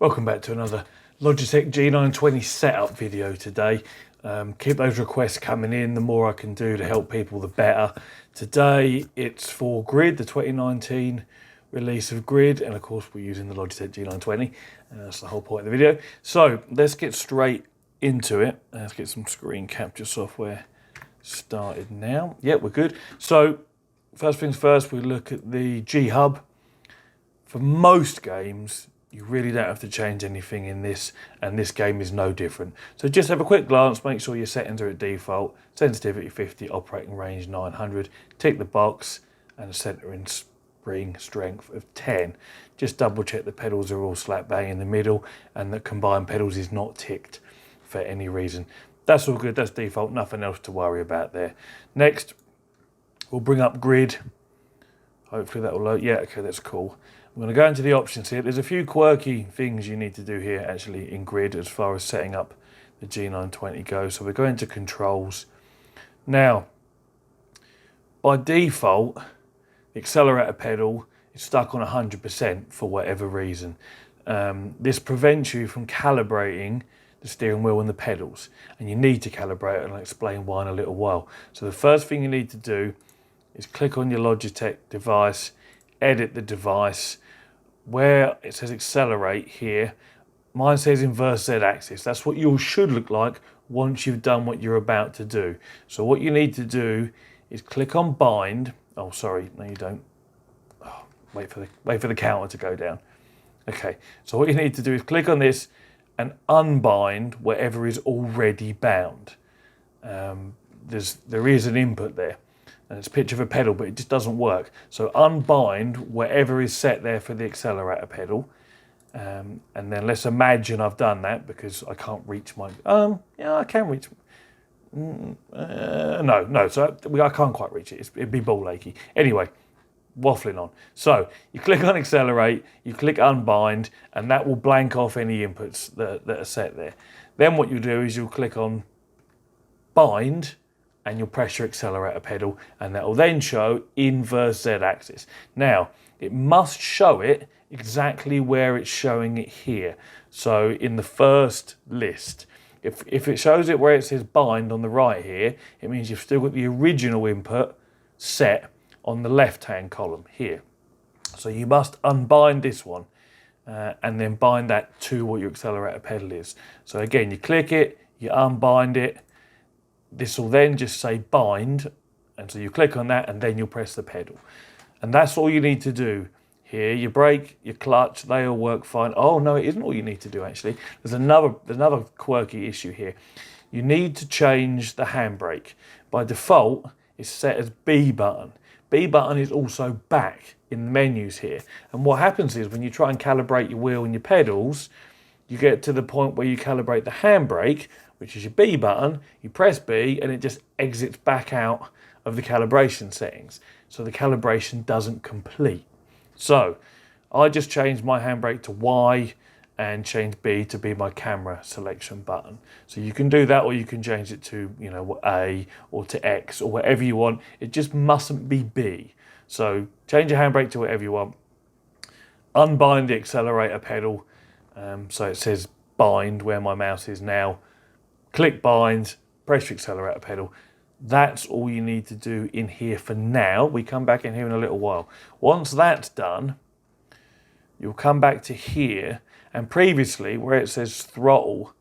Welcome back to another Logitech G920 setup video today. Keep those requests coming in. The more I can do to help people, the better. Today it's for Grid, the 2019 release of Grid, and of course we're using the Logitech G920. That's the whole point of the video. So let's get straight into it. Let's get some screen capture software started now. Yeah, we're good. So first things first, we look at the G Hub. For most games, you really don't have to change anything in this, and this game is no different. So just have a quick glance, make sure your settings are at default, sensitivity 50, operating range 900, tick the box, and a centering spring strength of 10. Just double check the pedals are all slap bang in the middle, and the combined pedals is not ticked for any reason. That's all good, that's default, nothing else to worry about there. Next, we'll bring up Grid. Hopefully that will load. Yeah, okay, that's cool. I'm going to go into the options here. There's a few quirky things you need to do here actually in Grid as far as setting up the G920 goes. So we're going to controls. Now, by default, the accelerator pedal is stuck on 100% for whatever reason. This prevents you from calibrating the steering wheel and the pedals. And you need to calibrate it, and I'll explain why in a little while. So the first thing you need to do is click on your Logitech device, edit the device. Where it says accelerate here, mine says inverse Z axis. That's what yours should look like once you've done what you're about to do. So what you need to do is click on bind. Oh, sorry, no you don't. Oh, wait for the counter to go down. Okay, so what you need to do is click on this and unbind whatever is already bound. There is an input there. And it's a picture of a pedal, but it just doesn't work. So unbind whatever is set there for the accelerator pedal. And then let's imagine I've done that because I can't reach my... yeah, I can reach... no, so I can't quite reach it. It'd be ball achy. Anyway, waffling on. So you click on accelerate, you click unbind, and that will blank off any inputs that are set there. Then what you'll do is you'll click on bind, and you'll press your accelerator pedal, and that will then show inverse Z axis. Now, it must show it exactly where it's showing it here. So in the first list, if it shows it where it says bind on the right here, it means you've still got the original input set on the left-hand column here. So you must unbind this one and then bind that to what your accelerator pedal is. So again, you click it, you unbind it, this will then just say bind, and so you click on that and then you'll press the pedal. And that's all you need to do. Here, your brake, your clutch, they all work fine. Oh no, it isn't all you need to do actually. There's another quirky issue here. You need to change the handbrake. By default, it's set as B button. B button is also back in the menus here. And what happens is when you try and calibrate your wheel and your pedals, you get to the point where you calibrate the handbrake, which is your B button, you press B and it just exits back out of the calibration settings. So the calibration doesn't complete. So I just changed my handbrake to Y and changed B to be my camera selection button. So you can do that, or you can change it to, you know, A or to X or whatever you want. It just mustn't be B. So change your handbrake to whatever you want. Unbind the accelerator pedal. So it says bind where my mouse is now. Click bind, press your accelerator pedal. That's all you need to do in here for now. We come back in here in a little while. Once that's done, you'll come back to here, and previously where it says throttle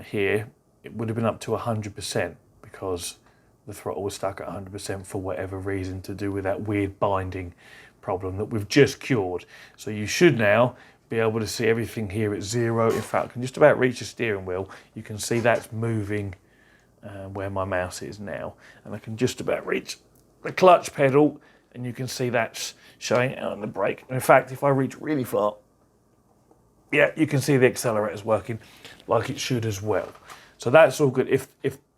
here, it would have been up to 100% because the throttle was stuck at 100% for whatever reason to do with that weird binding problem that we've just cured. So you should now be able to see everything here at 0. In fact, I can just about reach the steering wheel. You can see that's moving where my mouse is now. And I can just about reach the clutch pedal, and you can see that's showing out on the brake. And in fact, if I reach really far, yeah, you can see the accelerator's working like it should as well. So that's all good. If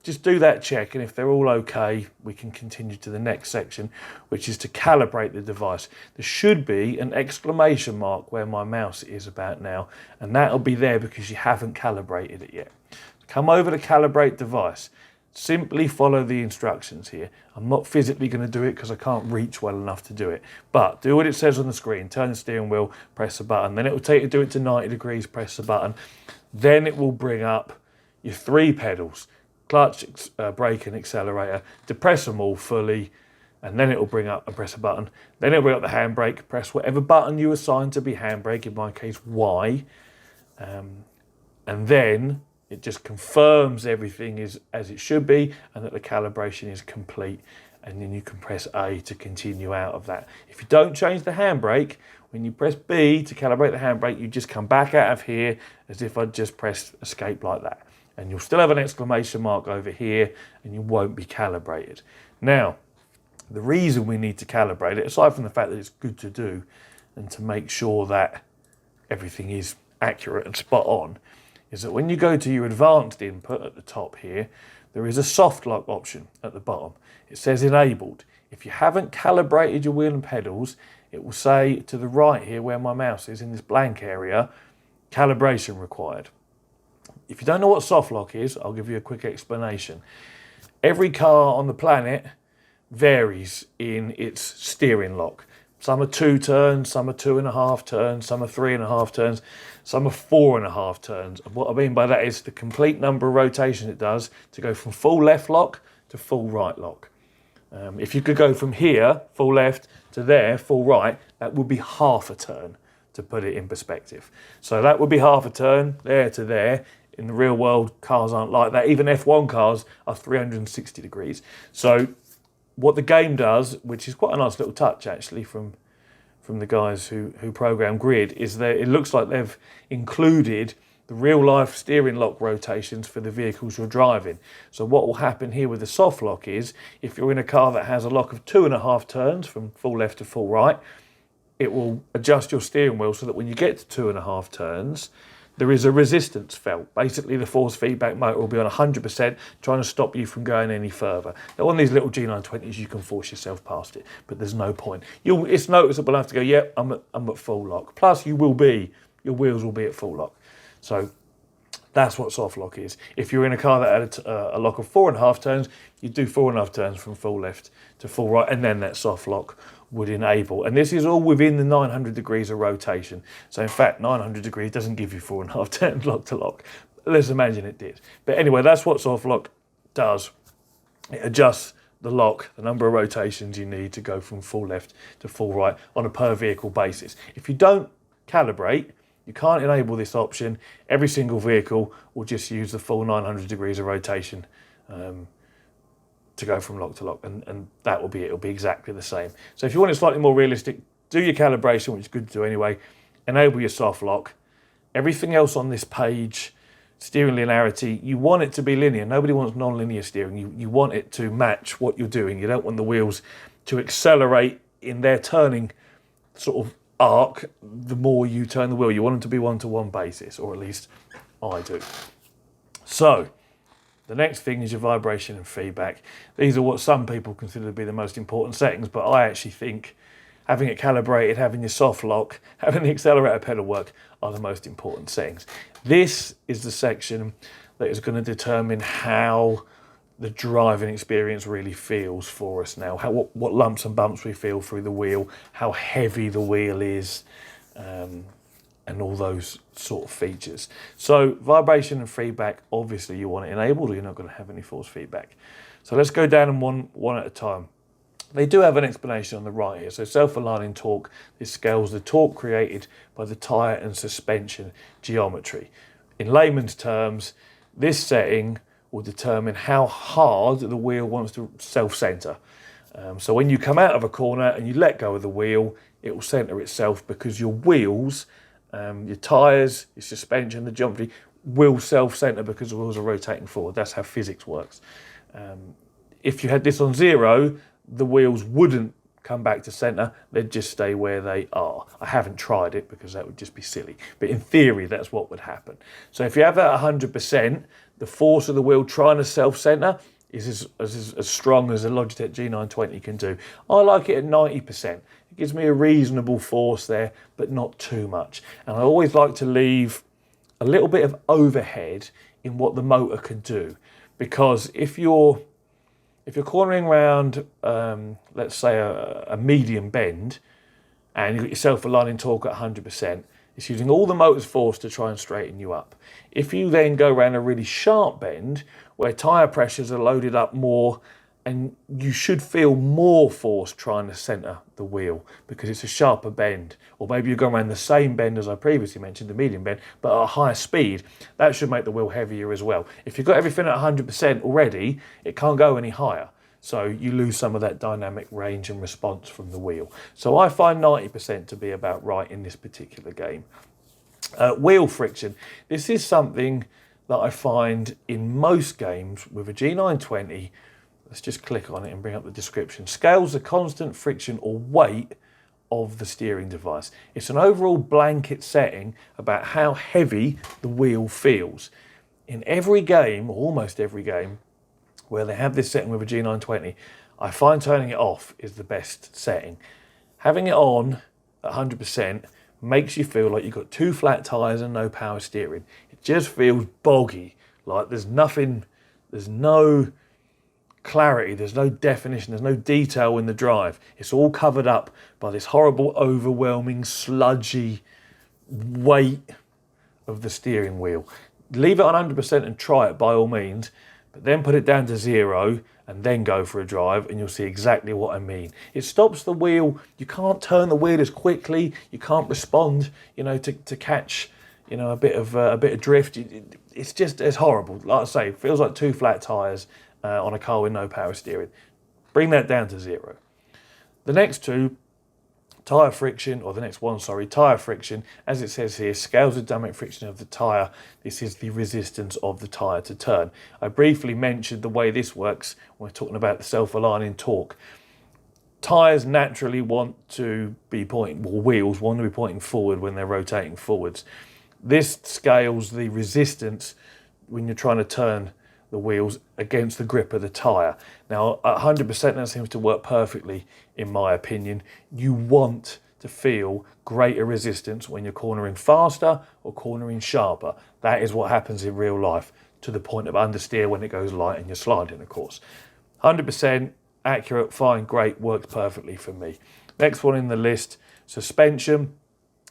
just do that check, and if they're all okay, we can continue to the next section, which is to calibrate the device. There should be an exclamation mark where my mouse is about now, and that'll be there because you haven't calibrated it yet. Come over to calibrate device, Simply follow the instructions here. I'm not physically going to do it because I can't reach well enough to do it. But do what it says on the screen. Turn the steering wheel, press the button. Then it will take you to do it to 90 degrees, press the button. Then it will bring up your 3 pedals, clutch, brake and accelerator. Depress them all fully. And then it will bring up and press a button. Then it will bring up the handbrake. Press whatever button you assign to be handbrake, in my case Y. And then it just confirms everything is as it should be and that the calibration is complete. And then you can press A to continue out of that. If you don't change the handbrake, when you press B to calibrate the handbrake, you just come back out of here as if I'd just pressed escape like that. And you'll still have an exclamation mark over here and you won't be calibrated. Now, the reason we need to calibrate it, aside from the fact that it's good to do and to make sure that everything is accurate and spot on, is that when you go to your advanced input at the top here, there is a soft lock option at the bottom. It says enabled. If you haven't calibrated your wheel and pedals, it will say to the right here where my mouse is in this blank area, calibration required. If you don't know what soft lock is, I'll give you a quick explanation. Every car on the planet varies in its steering lock. Some are 2 turns, some are 2.5 turns, some are 3.5 turns, some are 4.5 turns. And what I mean by that is the complete number of rotations it does to go from full left lock to full right lock. If you could go from here, full left, to there, full right, that would be half a turn, to put it in perspective. So that would be half a turn, there to there. In the real world, cars aren't like that. Even F1 cars are 360 degrees. So what the game does, which is quite a nice little touch actually from the guys who program Grid, is that it looks like they've included the real life steering lock rotations for the vehicles you're driving. So what will happen here with the soft lock is, if you're in a car that has a lock of 2.5 turns from full left to full right, it will adjust your steering wheel so that when you get to 2.5 turns, there is a resistance felt. Basically, the force feedback motor will be on 100%, trying to stop you from going any further. Now, on these little G920s, you can force yourself past it, but there's no point. It's noticeable enough to go, yep, I'm at full lock. Plus, your wheels will be at full lock. So that's what soft lock is. If you're in a car that had a lock of 4.5 turns, you do 4.5 turns from full left to full right, and then that soft lock would enable. And this is all within the 900 degrees of rotation. So in fact, 900 degrees doesn't give you 4.5 turns lock to lock. Let's imagine it did. But anyway, that's what soft lock does. It adjusts the lock, the number of rotations you need to go from full left to full right on a per vehicle basis. If you don't calibrate, you can't enable this option. Every single vehicle will just use the full 900 degrees of rotation to go from lock to lock, and that will be it. It'll be exactly the same. So if you want it slightly more realistic, do your calibration, which is good to do anyway. Enable your soft lock. Everything else on this page, steering linearity, you want it to be linear. Nobody wants non-linear steering. You want it to match what you're doing. You don't want the wheels to accelerate in their turning sort of arc the more you turn the wheel. You want them to be one-to-one basis, or at least I do. So the next thing is your vibration and feedback. These are what some people consider to be the most important settings, but I actually think having it calibrated, having your soft lock, having the accelerator pedal work are the most important settings. This is the section that is going to determine how the driving experience really feels for us now, what lumps and bumps we feel through the wheel, how heavy the wheel is, and all those sort of features. So vibration and feedback, obviously you want it enabled or you're not going to have any force feedback. So let's go down one at a time. They do have an explanation on the right here. So self-aligning torque, this scales the torque created by the tyre and suspension geometry. In layman's terms, this setting will determine how hard the wheel wants to self-center. So when you come out of a corner and you let go of the wheel, it will center itself because your wheels, your tyres, your suspension, the geometry will self-center because the wheels are rotating forward. That's how physics works. If you had this on 0, the wheels wouldn't come back to center, they'd just stay where they are. I haven't tried it because that would just be silly, but in theory that's what would happen. So if you have that 100%, the force of the wheel trying to self-center is as strong as a Logitech G920 can do. I like it at 90%. It gives me a reasonable force there, but not too much. And I always like to leave a little bit of overhead in what the motor can do, because if you're cornering around, let's say a medium bend, and you've got your self-aligning torque at 100%, it's using all the motor's force to try and straighten you up. If you then go around a really sharp bend, where tyre pressures are loaded up more, and you should feel more force trying to centre the wheel because it's a sharper bend. Or maybe you're going around the same bend as I previously mentioned, the medium bend, but at a higher speed. That should make the wheel heavier as well. If you've got everything at 100% already, it can't go any higher. So you lose some of that dynamic range and response from the wheel. So I find 90% to be about right in this particular game. Wheel friction. This is something that I find in most games with a G920. Let's just click on it and bring up the description. Scales the constant friction or weight of the steering device. It's an overall blanket setting about how heavy the wheel feels. In every game, or almost every game, where they have this setting with a G920, I find turning it off is the best setting. Having it on at 100% makes you feel like you've got two flat tyres and no power steering. It just feels boggy, like there's nothing, there's no clarity, there's no definition, there's no detail in the drive. It's all covered up by this horrible, overwhelming, sludgy weight of the steering wheel. Leave it on 100% and try it by all means, but then put it down to 0 and then go for a drive and you'll see exactly what I mean. It stops the wheel, you can't turn the wheel as quickly, you can't respond, to catch, a bit of drift. It's horrible. Like I say, it feels like two flat tyres on a car with no power steering. Bring that down to 0. The next two, tyre friction, as it says here, scales the dynamic friction of the tyre. This is the resistance of the tyre to turn. I briefly mentioned the way this works when we're talking about the self-aligning torque. Tyres naturally want to be pointing, or wheels want to be pointing forward when they're rotating forwards. This scales the resistance when you're trying to turn the wheels against the grip of the tyre. Now, at 100%, that seems to work perfectly, in my opinion. You want to feel greater resistance when you're cornering faster or cornering sharper. That is what happens in real life, to the point of understeer when it goes light and you're sliding, of course. 100% accurate, fine, great, works perfectly for me. Next one in the list, suspension.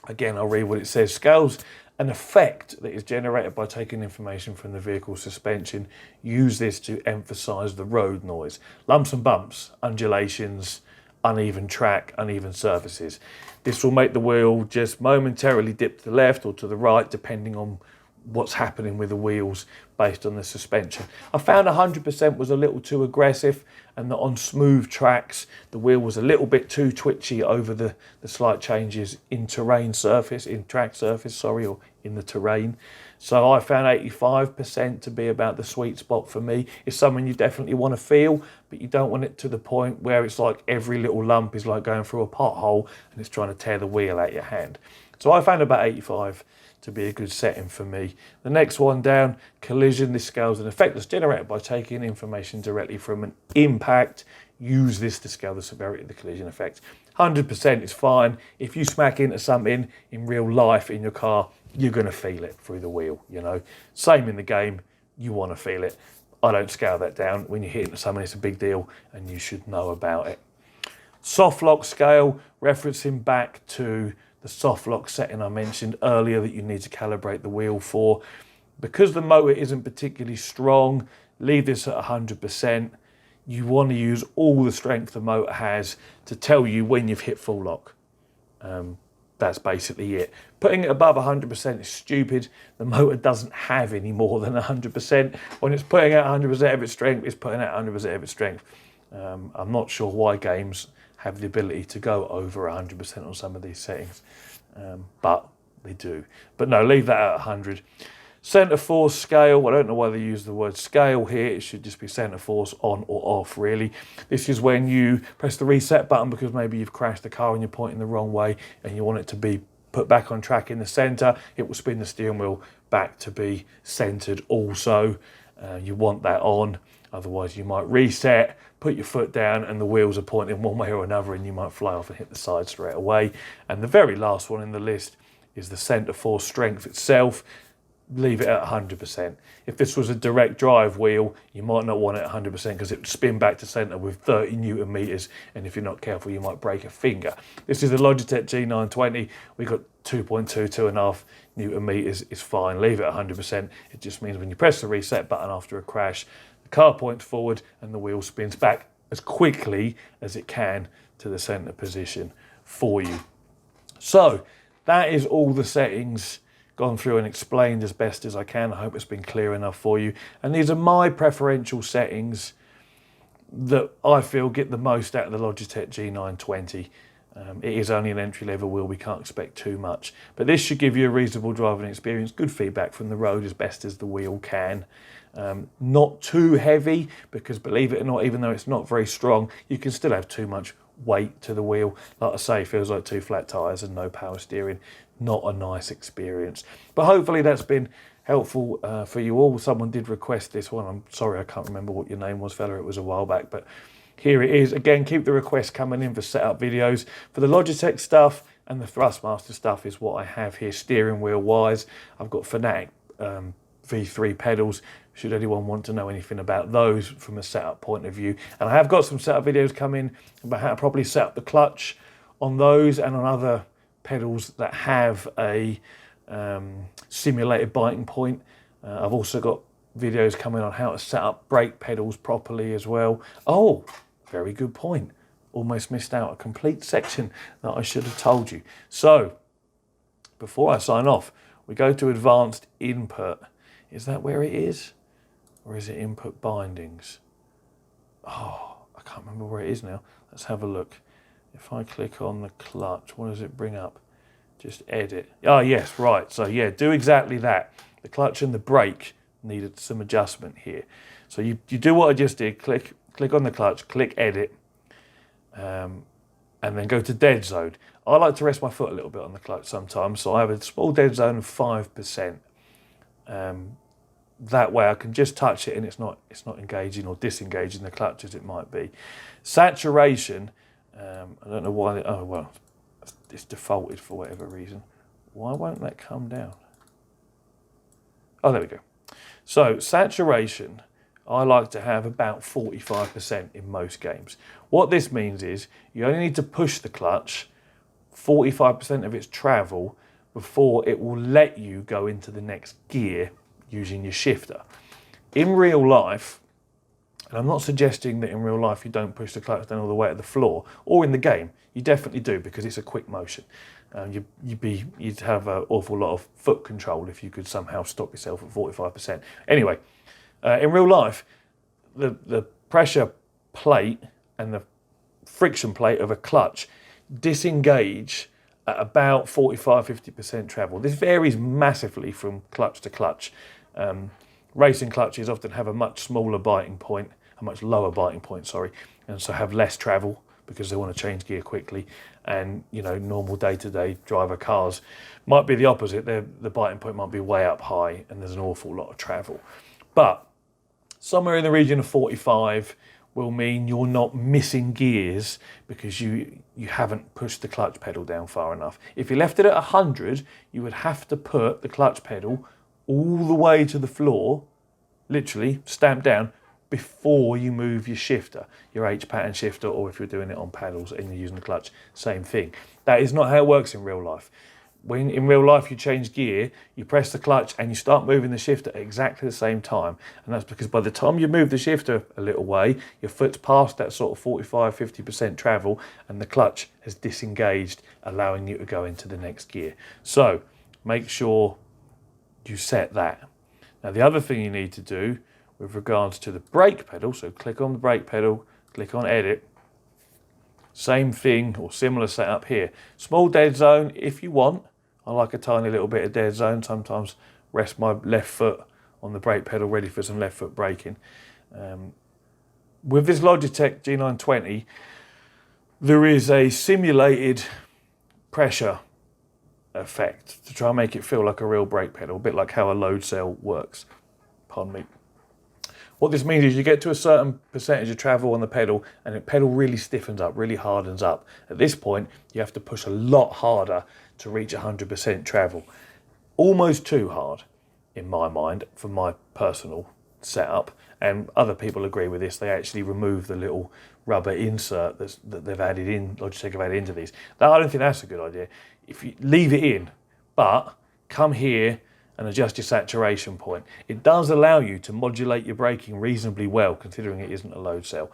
Again, I'll read what it says. Scales an effect that is generated by taking information from the vehicle's suspension. Use this to emphasise the road noise. Lumps and bumps, undulations, uneven track, uneven surfaces. This will make the wheel just momentarily dip to the left or to the right, depending on what's happening with the wheels based on the suspension. I found 100% was a little too aggressive, and that on smooth tracks the wheel was a little bit too twitchy over the slight changes in track surface, or in the terrain. So I found 85% to be about the sweet spot for me. It's something you definitely want to feel, but you don't want it to the point where it's like every little lump is like going through a pothole and it's trying to tear the wheel out your hand. So I found about 85 to be a good setting for me. The next one down, collision. This scales an effect that's generated by taking information directly from an impact. Use this to scale the severity of the collision effect. 100% is fine. If you smack into something in real life in your car, you're going to feel it through the wheel, Same in the game, you want to feel it. I don't scale that down. When you hit into something, it's a big deal and you should know about it. Soft lock scale, referencing back to the soft lock setting I mentioned earlier that you need to calibrate the wheel for. Because the motor isn't particularly strong, leave this at 100%. You want to use all the strength the motor has to tell you when you've hit full lock. That's basically it. Putting it above 100% is stupid. The motor doesn't have any more than 100%. When it's putting out 100% of its strength, it's putting out 100% of its strength. I'm not sure why games have the ability to go over 100% on some of these settings, but they do. But no, leave that at 100. Centre force scale, I don't know why they use the word scale here. It should just be centre force on or off, really. This is when you press the reset button because maybe you've crashed the car and you're pointing the wrong way and you want it to be put back on track in the centre. It will spin the steering wheel back to be centred also. You want that on, otherwise you might reset, put your foot down and the wheels are pointing one way or another and you might fly off and hit the side straight away. And the very last one in the list is the centre force strength itself. leave it at 100%. If this was a direct drive wheel, you might not want it at 100% because it would spin back to center with 30 Newton meters, and if you're not careful, you might break a finger. This is the Logitech G920. We got 2.2 Newton meters is fine. Leave it at 100%. It just means when you press the reset button after a crash, the car points forward and the wheel spins back as quickly as it can to the center position for you. So that is all the settings gone through and explained as best as I can. I hope it's been clear enough for you. And these are my preferential settings that I feel get the most out of the Logitech G920. It is only an entry-level wheel, we can't expect too much. But this should give you a reasonable driving experience, good feedback from the road as best as the wheel can. Not too heavy, because believe it or not, even though it's not very strong, you can still have too much weight to the wheel. Like I say, feels like 2 flat tyres and no power steering. Not a nice experience. But hopefully that's been helpful for you all. Someone did request this one. I'm sorry, I can't remember what your name was, fella. It was a while back, but here it is. Again, keep the requests coming in for setup videos. For the Logitech stuff and the Thrustmaster stuff is what I have here steering wheel wise. I've got Fanatic V3 pedals, should anyone want to know anything about those from a setup point of view. And I have got some setup videos coming about how to properly set up the clutch on those and on other pedals that have a simulated biting point. I've also got videos coming on how to set up brake pedals properly as well. Oh, very good point. Almost missed out a complete section that I should have told you. So, before I sign off, we go to advanced input. Is that where it is? Or is it input bindings? Oh, I can't remember where it is now. Let's have a look. If I click on the clutch, what does it bring up? Just edit. Oh, yes, right. So, yeah, do exactly that. The clutch and the brake needed some adjustment here. So you do what I just did. Click on the clutch, click edit, and then go to dead zone. I like to rest my foot a little bit on the clutch sometimes, so I have a small dead zone of 5%. That way I can just touch it and it's not engaging or disengaging the clutch as it might be. Saturation, I don't know why, oh well, it's defaulted for whatever reason. Why won't that come down? Oh, there we go. So saturation, I like to have about 45% in most games. What this means is you only need to push the clutch 45% of its travel before it will let you go into the next gear using your shifter. In real life, and I'm not suggesting that in real life you don't push the clutch down all the way to the floor, or in the game, you definitely do because it's a quick motion. You'd have an awful lot of foot control if you could somehow stop yourself at 45%. Anyway, in real life, the pressure plate and the friction plate of a clutch disengage at about 45-50% travel. This varies massively from clutch to clutch. Racing clutches often have a much smaller biting point, a much lower biting point, sorry, and so have less travel because they want to change gear quickly. And normal day-to-day driver cars might be the opposite. The biting point might be way up high and there's an awful lot of travel. But somewhere in the region of 45 will mean you're not missing gears because you haven't pushed the clutch pedal down far enough. If you left it at 100, you would have to put the clutch pedal all the way to the floor, literally stamped down, before you move your shifter, your H-pattern shifter, or if you're doing it on paddles and you're using the clutch, same thing. That is not how it works in real life. When in real life you change gear, you press the clutch and you start moving the shifter at exactly the same time. And that's because by the time you move the shifter a little way, your foot's past that sort of 45-50% travel and the clutch has disengaged, allowing you to go into the next gear. So make sure you set that. Now the other thing you need to do with regards to the brake pedal, so click on the brake pedal, click on edit, same thing or similar setup here. Small dead zone if you want. I like a tiny little bit of dead zone. Sometimes rest my left foot on the brake pedal ready for some left foot braking. With this Logitech G920, there is a simulated pressure effect to try and make it feel like a real brake pedal, a bit like how a load cell works. Pardon me. What this means is you get to a certain percentage of travel on the pedal and the pedal really stiffens up, really hardens up. At this point, you have to push a lot harder to reach 100% travel. Almost too hard. in my mind, for my personal setup. And other people agree with this. They actually remove the little rubber insert that they've added in, Logitech have added into these. I don't think that's a good idea. If you leave it in, but come here and adjust your saturation point. It does allow you to modulate your braking reasonably well, considering it isn't a load cell.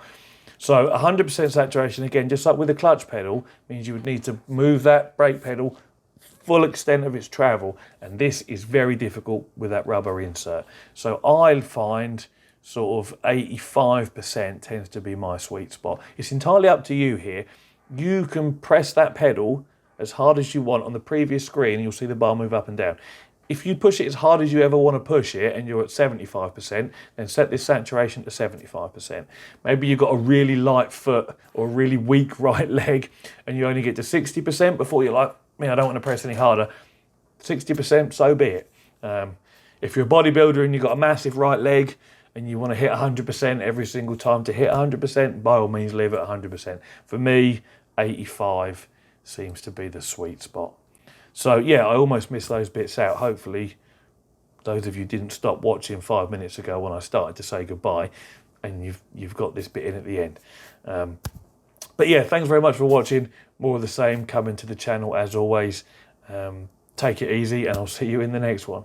So 100% saturation, again, just like with the clutch pedal, means you would need to move that brake pedal full extent of its travel, and this is very difficult with that rubber insert. So I'll find sort of 85% tends to be my sweet spot. It's entirely up to you here. You can press that pedal as hard as you want on the previous screen, and you'll see the bar move up and down. If you push it as hard as you ever want to push it and you're at 75%, then set this saturation to 75%. Maybe you've got a really light foot or a really weak right leg and you only get to 60% before you're like, man, I don't want to press any harder. 60%, so be it. If you're a bodybuilder and you've got a massive right leg and you want to hit 100% every single time to hit 100%, by all means leave it at 100%. For me, 85 seems to be the sweet spot. So yeah, I almost missed those bits out. Hopefully those of you didn't stop watching 5 minutes ago when I started to say goodbye, and you've got this bit in at the end. But yeah, thanks very much for watching. More of the same coming to the channel as always. Take it easy, and I'll see you in the next one.